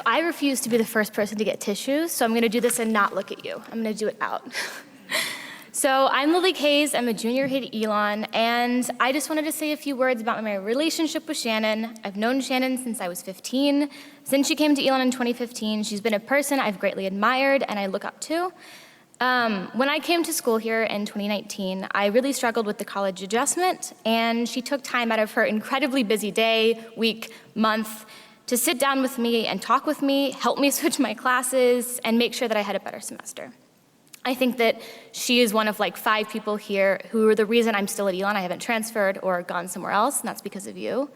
So I refuse to be the first person to get tissues, so I'm gonna do this and not look at you. I'm gonna do it out. So I'm Lily Kays, I'm a junior here at Elon, and I just wanted to say a few words about my relationship with Shannon. I've known Shannon since I was 15. Since she came to Elon in 2015, she's been a person I've greatly admired and I look up to. When I came to school here in 2019, I really struggled with the college adjustment, and she took time out of her incredibly busy day, week, month, to sit down with me and talk with me, help me switch my classes, and make sure that I had a better semester. I think that she is one of like 5 people here who are the reason I'm still at Elon. I haven't transferred or gone somewhere else, and that's because of you.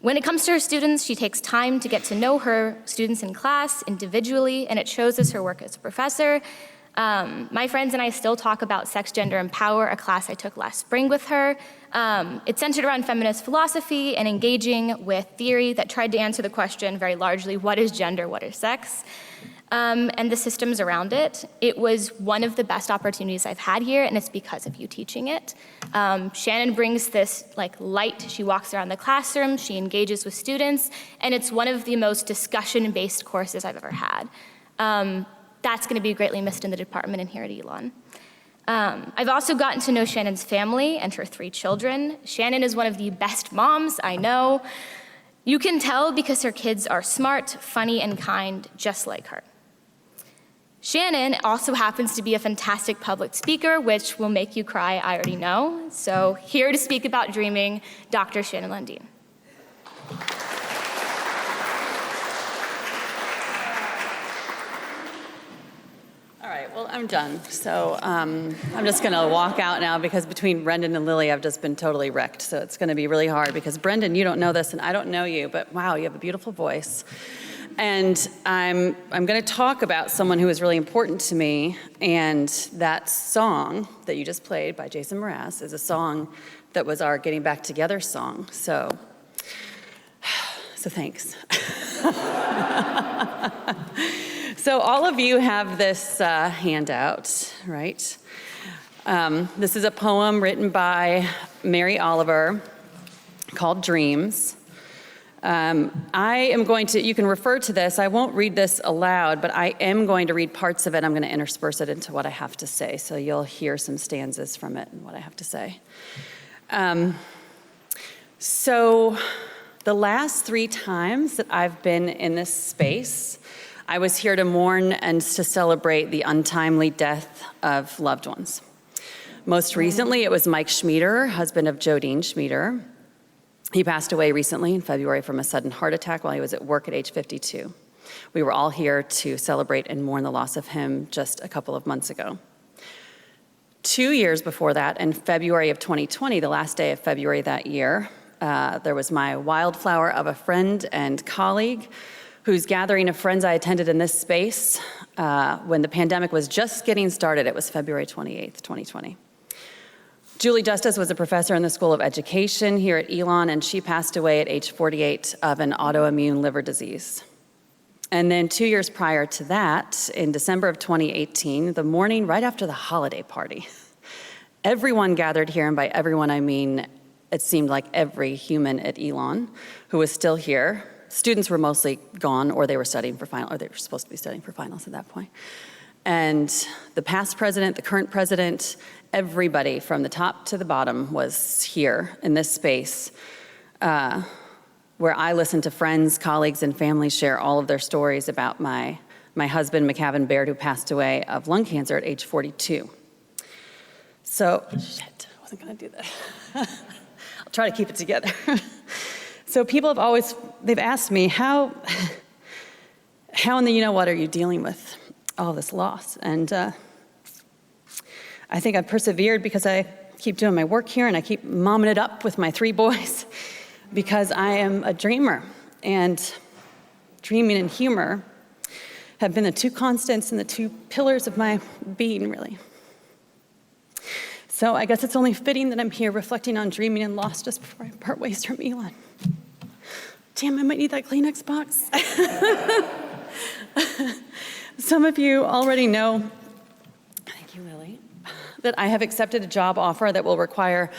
When it comes to her students, she takes time to get to know her students in class individually, and it shows us her work as a professor. My friends and I still talk about Sex, Gender, and Power, a class I took last spring with her. It's centered around feminist philosophy and engaging with theory that tried to answer the question very largely, what is gender, what is sex? And the systems around it. It was one of the best opportunities I've had here, and it's because of you teaching it. Shannon brings this light. She walks around the classroom, she engages with students, and it's one of the most discussion-based courses I've ever had. That's gonna be greatly missed in the department and here at Elon. I've also gotten to know Shannon's family and her 3 children. Shannon is one of the best moms I know. You can tell because her kids are smart, funny, and kind, just like her. Shannon also happens to be a fantastic public speaker, which will make you cry, I already know. So here to speak about dreaming, Dr. Shannon Lundeen. All right, well, I'm done. So I'm just gonna walk out now because between Brendan and Lily, I've just been totally wrecked. So it's gonna be really hard because Brendan, you don't know this and I don't know you, but wow, you have a beautiful voice. And I'm gonna talk about someone who is really important to me, and that song that you just played by Jason Mraz is a song that was our Getting Back Together song. So thanks. So all of you have this handout, right? This is a poem written by Mary Oliver called Dreams. I am going to, you can refer to this, I won't read this aloud, but I am going to read parts of it. I'm going to intersperse it into what I have to say, so you'll hear some stanzas from it and what I have to say. So the last 3 times that I've been in this space, I was here to mourn and to celebrate the untimely death of loved ones. Most recently, it was Mike Schmieder, husband of Jodine Schmieder. He passed away recently in February from a sudden heart attack while he was at work at age 52. We were all here to celebrate and mourn the loss of him just a couple of months ago. 2 years before that, in February of 2020, the last day of February that year, there was my wildflower of a friend and colleague whose gathering of friends I attended in this space when the pandemic was just getting started. It was February 28th, 2020. Julie Justice was a professor in the School of Education here at Elon, and she passed away at age 48 of an autoimmune liver disease. And then 2 years prior to that, in December of 2018, the morning right after the holiday party, everyone gathered here, and by everyone I mean, it seemed like every human at Elon who was still here. Students were mostly gone, or they were studying for finals, or they were supposed to be studying for finals at that point. And the past president, the current president, everybody from the top to the bottom was here in this space where I listened to friends, colleagues, and families share all of their stories about my husband, McCavin Baird, who passed away of lung cancer at age 42. So, shit, I wasn't gonna do that. I'll try to keep it together. So people have they've asked me, how in the you-know-what are you dealing with all this loss? And I think I've persevered because I keep doing my work here and I keep momming it up with my 3 boys because I am a dreamer, and dreaming and humor have been the 2 constants and the 2 pillars of my being, really. So I guess it's only fitting that I'm here reflecting on dreaming and loss just before I part ways from Elon. Damn, I might need that Kleenex box. Some of you already know, thank you, Lily, that I have accepted a job offer that will require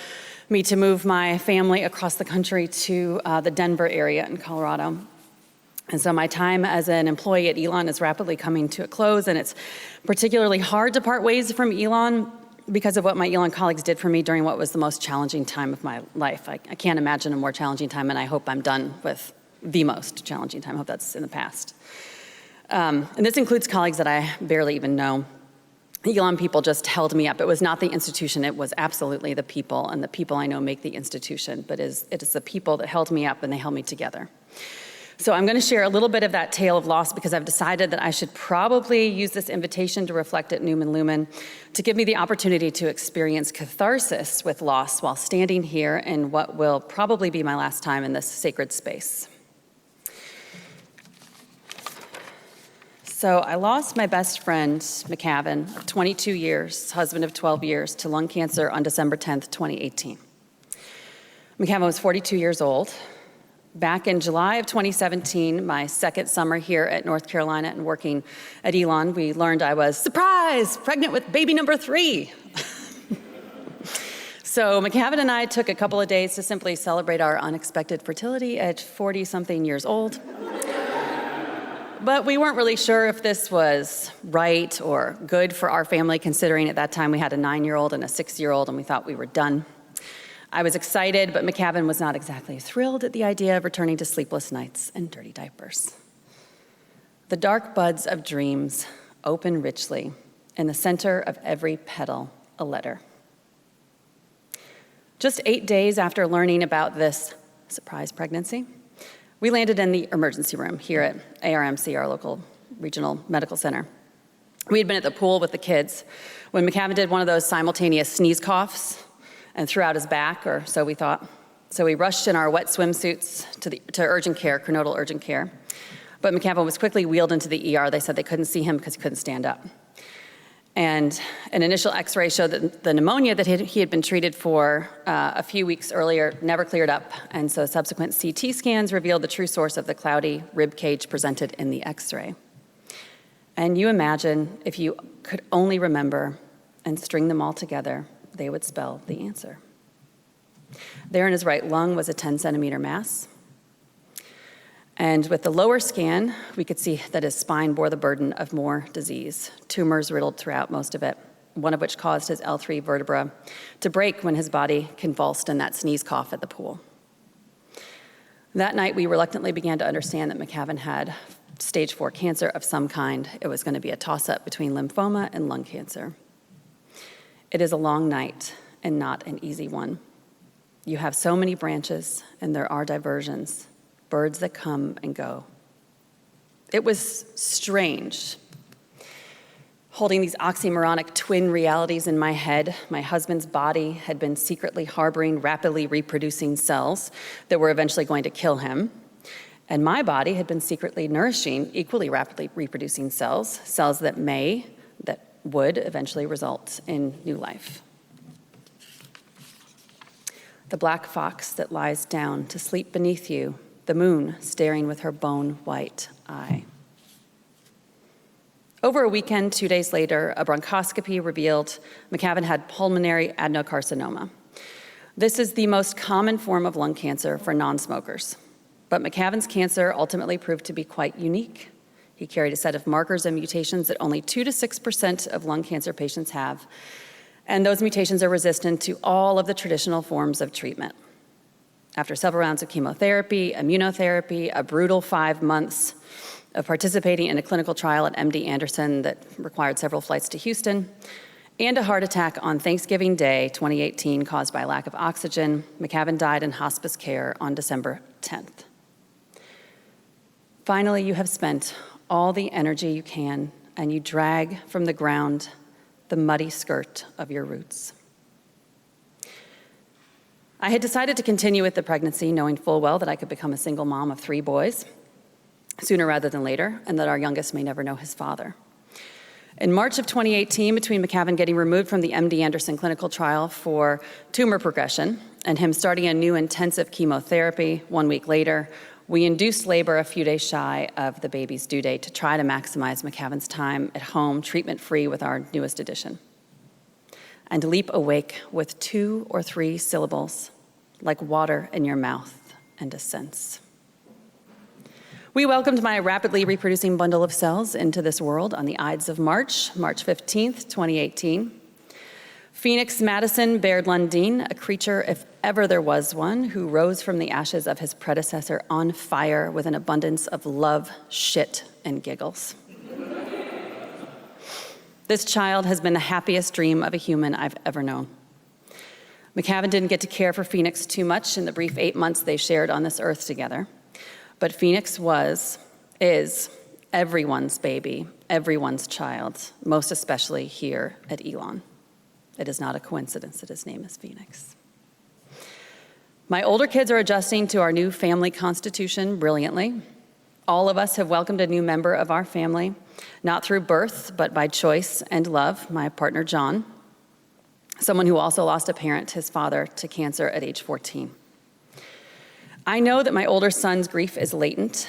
me to move my family across the country to the Denver area in Colorado. And so my time as an employee at Elon is rapidly coming to a close, and it's particularly hard to part ways from Elon because of what my Elon colleagues did for me during what was the most challenging time of my life. I can't imagine a more challenging time, and I hope I'm done with the most challenging time. I hope that's in the past. And this includes colleagues that I barely even know. The Elon people just held me up. It was not the institution, it was absolutely the people, and the people I know make the institution, but it is the people that held me up and they held me together. So I'm going to share a little bit of that tale of loss because I've decided that I should probably use this invitation to reflect at Newman Lumen to give me the opportunity to experience catharsis with loss while standing here in what will probably be my last time in this sacred space. So I lost my best friend, McCavan, of 22 years, husband of 12 years, to lung cancer on December 10th, 2018. McCavan was 42 years old. Back in July of 2017, my second summer here at North Carolina and working at Elon, we learned I was, surprise, pregnant with baby number 3. So McCavan and I took a couple of days to simply celebrate our unexpected fertility at 40-something years old. But we weren't really sure if this was right or good for our family, considering at that time we had a 9-year-old and a 6-year-old, and we thought we were done. I was excited, but McCavan was not exactly thrilled at the idea of returning to sleepless nights and dirty diapers. The dark buds of dreams open richly. In the center of every petal, a letter. Just 8 days after learning about this surprise pregnancy, we landed in the emergency room here at ARMC, our local regional medical center. We had been at the pool with the kids when McCavan did one of those simultaneous sneeze coughs and threw out his back, or so we thought. So we rushed in our wet swimsuits to urgent care, coronal urgent care. But McCavan was quickly wheeled into the ER. They said they couldn't see him because he couldn't stand up. And an initial x-ray showed that the pneumonia that he had been treated for a few weeks earlier never cleared up. And so subsequent CT scans revealed the true source of the cloudy rib cage presented in the x-ray. And you imagine if you could only remember and string them all together, they would spell the answer. There in his right lung was a 10-centimeter mass. And with the lower scan, we could see that his spine bore the burden of more disease, tumors riddled throughout most of it, one of which caused his L3 vertebra to break when his body convulsed in that sneeze cough at the pool. That night, we reluctantly began to understand that McCavan had stage 4 cancer of some kind. It was going to be a toss-up between lymphoma and lung cancer. It is a long night and not an easy one. You have so many branches and there are diversions, birds that come and go. It was strange, holding these oxymoronic twin realities in my head. My husband's body had been secretly harboring rapidly reproducing cells that were eventually going to kill him. And my body had been secretly nourishing equally rapidly reproducing cells that would eventually result in new life. The black fox that lies down to sleep beneath you, the moon staring with her bone-white eye. Over a weekend, 2 days later, a bronchoscopy revealed McCavan had pulmonary adenocarcinoma. This is the most common form of lung cancer for non-smokers. But McCavan's cancer ultimately proved to be quite unique. He carried a set of markers and mutations that only 2 to 6% of lung cancer patients have. And those mutations are resistant to all of the traditional forms of treatment. After several rounds of chemotherapy, immunotherapy, a brutal 5 months of participating in a clinical trial at MD Anderson that required several flights to Houston, and a heart attack on Thanksgiving Day, 2018, caused by lack of oxygen, McCavan died in hospice care on December 10th. Finally, you have spent all the energy you can, and you drag from the ground the muddy skirt of your roots. I had decided to continue with the pregnancy, knowing full well that I could become a single mom of 3 boys, sooner rather than later, and that our youngest may never know his father. In March of 2018, between McCavan getting removed from the MD Anderson clinical trial for tumor progression and him starting a new intensive chemotherapy 1 week later, we induced labor a few days shy of the baby's due date to try to maximize McCavan's time at home, treatment-free with our newest addition. And leap awake with 2 or 3 syllables, like water in your mouth and a sense. We welcomed my rapidly reproducing bundle of cells into this world on the Ides of March, March 15th, 2018. Phoenix Madison bared Lundeen, a creature, if ever there was one, who rose from the ashes of his predecessor on fire with an abundance of love, shit, and giggles. This child has been the happiest dream of a human I've ever known. McCavan didn't get to care for Phoenix too much in the brief 8 months they shared on this earth together. But Phoenix is everyone's baby, everyone's child, most especially here at Elon. It is not a coincidence that his name is Phoenix. My older kids are adjusting to our new family constitution brilliantly. All of us have welcomed a new member of our family, not through birth, but by choice and love, my partner John, someone who also lost a parent, his father, to cancer at age 14. I know that my older son's grief is latent.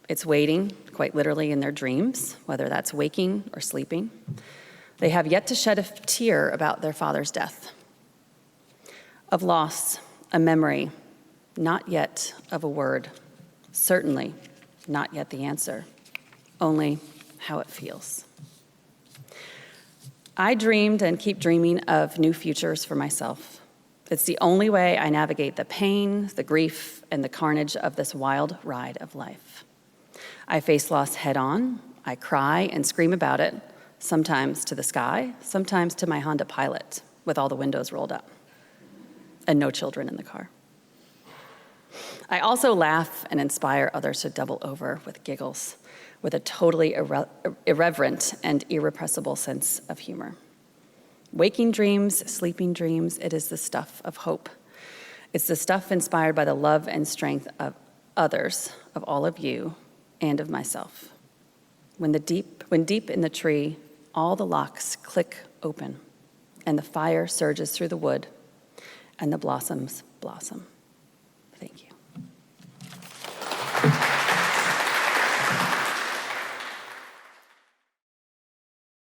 It's waiting, quite literally, in their dreams, whether that's waking or sleeping. They have yet to shed a tear about their father's death. Of loss, a memory, not yet of a word, certainly not yet the answer, only how it feels. I dreamed and keep dreaming of new futures for myself. It's the only way I navigate the pain, the grief, and the carnage of this wild ride of life. I face loss head on. I cry and scream about it, sometimes to the sky, sometimes to my Honda Pilot with all the windows rolled up and no children in the car. I also laugh and inspire others to double over with giggles, with a totally irreverent and irrepressible sense of humor. Waking dreams, sleeping dreams, it is the stuff of hope. It's the stuff inspired by the love and strength of others, of all of you, and of myself. When deep in the tree, all the locks click open, and the fire surges through the wood, and the blossoms blossom.